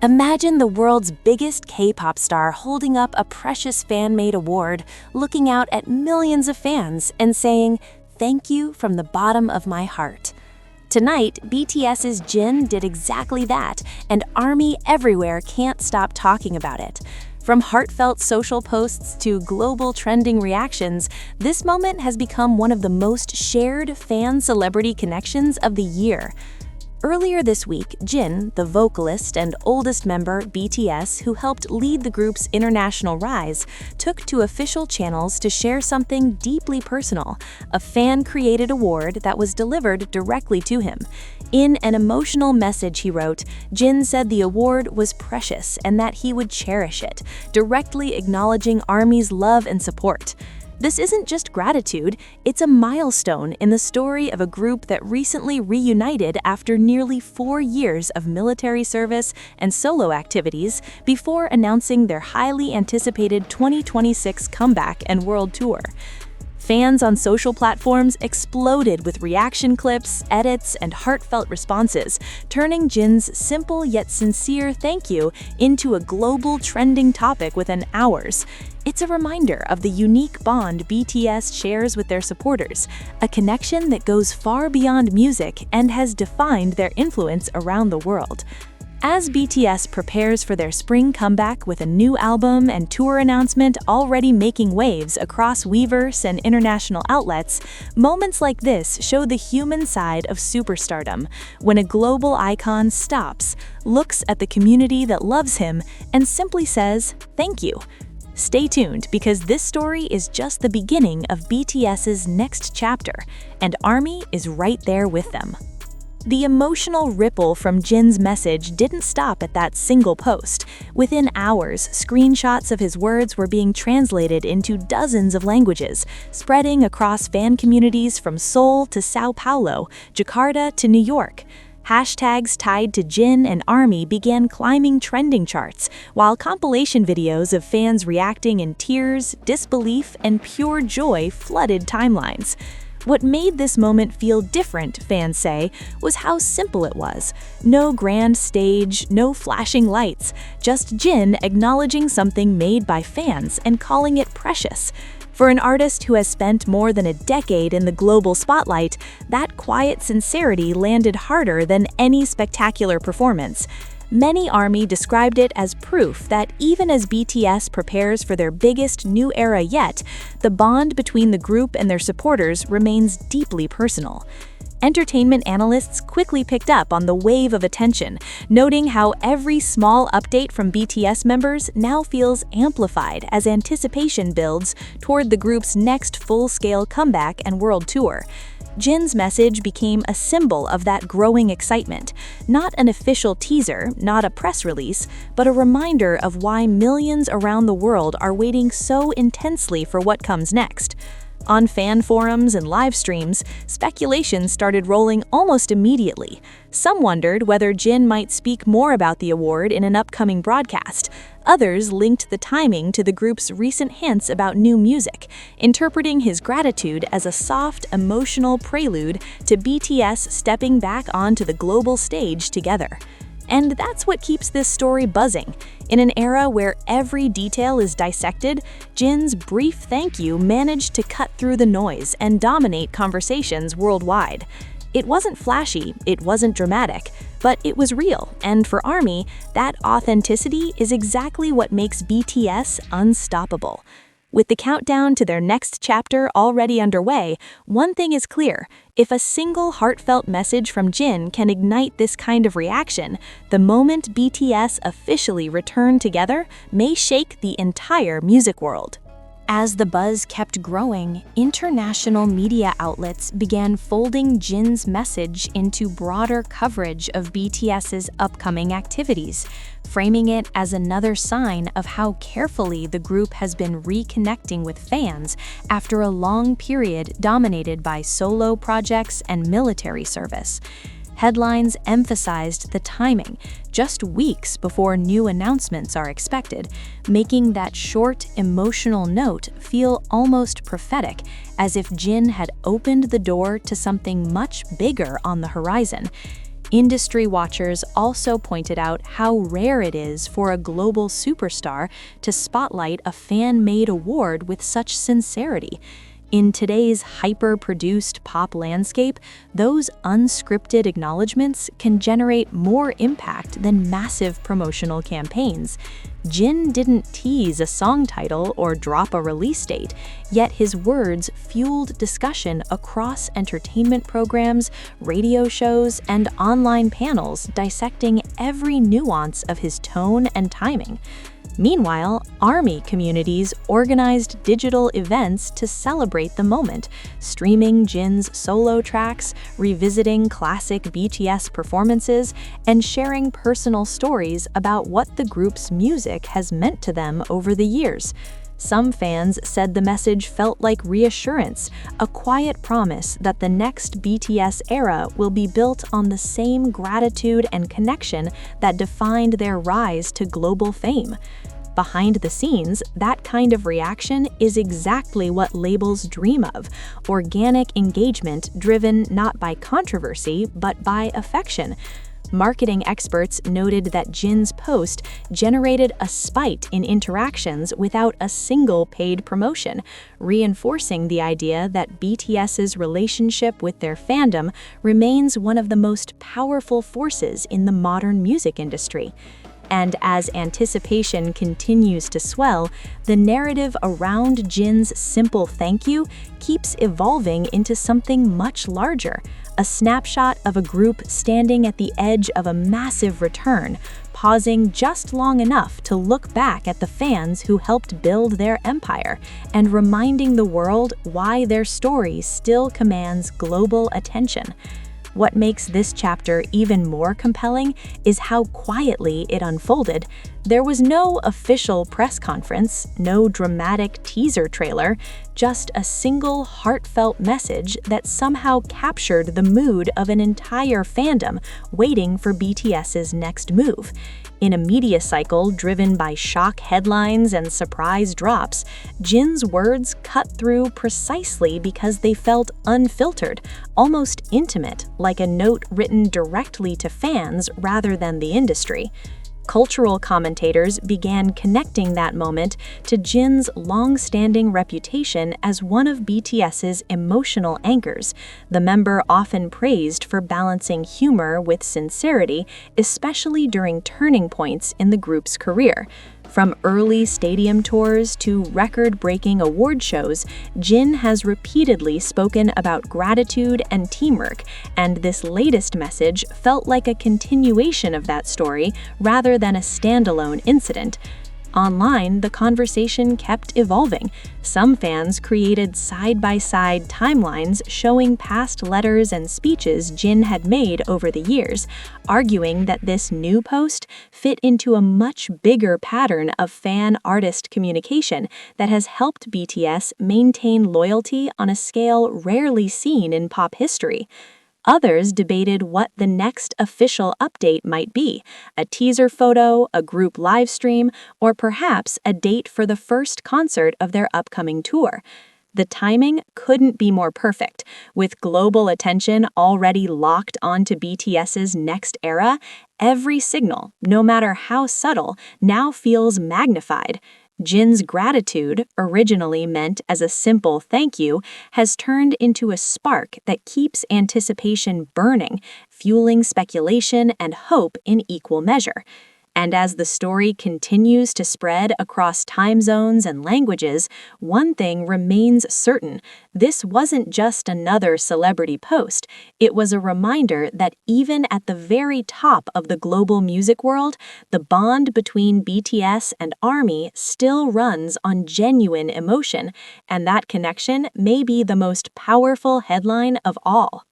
Imagine the world's biggest K-pop star holding up a precious fan-made award, looking out at millions of fans and saying, "Thank you from the bottom of my heart." Tonight, BTS's Jin did exactly that, and ARMY everywhere can't stop talking about it. From heartfelt social posts to global trending reactions, this moment has become one of the most shared fan-celebrity connections of the year. Earlier this week, Jin, the vocalist and oldest member BTS who helped lead the group's international rise, took to official channels to share something deeply personal, a fan-created award that was delivered directly to him. In an emotional message he wrote, Jin said the award was precious and that he would cherish it, directly acknowledging ARMY's love and support. This isn't just gratitude, it's a milestone in the story of a group that recently reunited after nearly 4 years of military service and solo activities before announcing their highly anticipated 2026 comeback and world tour. Fans on social platforms exploded with reaction clips, edits, and heartfelt responses, turning Jin's simple yet sincere thank you into a global trending topic within hours. It's a reminder of the unique bond BTS shares with their supporters, a connection that goes far beyond music and has defined their influence around the world. As BTS prepares for their spring comeback with a new album and tour announcement already making waves across Weverse and international outlets, moments like this show the human side of superstardom, when a global icon stops, looks at the community that loves him, and simply says, "Thank you." Stay tuned, because this story is just the beginning of BTS's next chapter, and ARMY is right there with them. The emotional ripple from Jin's message didn't stop at that single post. Within hours, screenshots of his words were being translated into dozens of languages, spreading across fan communities from Seoul to Sao Paulo, Jakarta to New York. Hashtags tied to Jin and ARMY began climbing trending charts, while compilation videos of fans reacting in tears, disbelief, and pure joy flooded timelines. What made this moment feel different, fans say, was how simple it was. No grand stage, no flashing lights, just Jin acknowledging something made by fans and calling it precious. For an artist who has spent more than a decade in the global spotlight, that quiet sincerity landed harder than any spectacular performance. Many ARMY described it as proof that even as BTS prepares for their biggest new era yet, the bond between the group and their supporters remains deeply personal. Entertainment analysts quickly picked up on the wave of attention, noting how every small update from BTS members now feels amplified as anticipation builds toward the group's next full-scale comeback and world tour. Jin's message became a symbol of that growing excitement, not an official teaser, not a press release, but a reminder of why millions around the world are waiting so intensely for what comes next. On fan forums and live streams, speculation started rolling almost immediately. Some wondered whether Jin might speak more about the award in an upcoming broadcast. Others linked the timing to the group's recent hints about new music, interpreting his gratitude as a soft, emotional prelude to BTS stepping back onto the global stage together. And that's what keeps this story buzzing. In an era where every detail is dissected, Jin's brief thank you managed to cut through the noise and dominate conversations worldwide. It wasn't flashy, it wasn't dramatic, but it was real, and for ARMY, that authenticity is exactly what makes BTS unstoppable. With the countdown to their next chapter already underway, one thing is clear: if a single heartfelt message from Jin can ignite this kind of reaction, the moment BTS officially return together may shake the entire music world. As the buzz kept growing, international media outlets began folding Jin's message into broader coverage of BTS's upcoming activities, framing it as another sign of how carefully the group has been reconnecting with fans after a long period dominated by solo projects and military service. Headlines emphasized the timing, just weeks before new announcements are expected, making that short, emotional note feel almost prophetic, as if Jin had opened the door to something much bigger on the horizon. Industry watchers also pointed out how rare it is for a global superstar to spotlight a fan-made award with such sincerity. In today's hyper-produced pop landscape, those unscripted acknowledgments can generate more impact than massive promotional campaigns. Jin didn't tease a song title or drop a release date, yet his words fueled discussion across entertainment programs, radio shows, and online panels dissecting every nuance of his tone and timing. Meanwhile, ARMY communities organized digital events to celebrate the moment, streaming Jin's solo tracks, revisiting classic BTS performances, and sharing personal stories about what the group's music has meant to them over the years. Some fans said the message felt like reassurance, a quiet promise that the next BTS era will be built on the same gratitude and connection that defined their rise to global fame. Behind the scenes, that kind of reaction is exactly what labels dream of: organic engagement driven not by controversy, but by affection. Marketing experts noted that Jin's post generated a spike in interactions without a single paid promotion, reinforcing the idea that BTS's relationship with their fandom remains one of the most powerful forces in the modern music industry. And as anticipation continues to swell, the narrative around Jin's simple thank you keeps evolving into something much larger, a snapshot of a group standing at the edge of a massive return, pausing just long enough to look back at the fans who helped build their empire, and reminding the world why their story still commands global attention. What makes this chapter even more compelling is how quietly it unfolded. There was no official press conference, no dramatic teaser trailer, just a single heartfelt message that somehow captured the mood of an entire fandom waiting for BTS's next move. In a media cycle driven by shock headlines and surprise drops, Jin's words cut through precisely because they felt unfiltered, almost intimate, like a note written directly to fans rather than the industry. Cultural commentators began connecting that moment to Jin's long-standing reputation as one of BTS's emotional anchors, the member often praised for balancing humor with sincerity, especially during turning points in the group's career. From early stadium tours to record-breaking award shows, Jin has repeatedly spoken about gratitude and teamwork, and this latest message felt like a continuation of that story rather than a standalone incident. Online, the conversation kept evolving. Some fans created side-by-side timelines showing past letters and speeches Jin had made over the years, arguing that this new post fit into a much bigger pattern of fan-artist communication that has helped BTS maintain loyalty on a scale rarely seen in pop history. Others debated what the next official update might be: a teaser photo, a group livestream, or perhaps a date for the first concert of their upcoming tour. The timing couldn't be more perfect. With global attention already locked onto BTS's next era, every signal, no matter how subtle, now feels magnified. Jin's gratitude, originally meant as a simple thank you, has turned into a spark that keeps anticipation burning, fueling speculation and hope in equal measure. And as the story continues to spread across time zones and languages, one thing remains certain: this wasn't just another celebrity post. It was a reminder that even at the very top of the global music world, the bond between BTS and ARMY still runs on genuine emotion, and that connection may be the most powerful headline of all.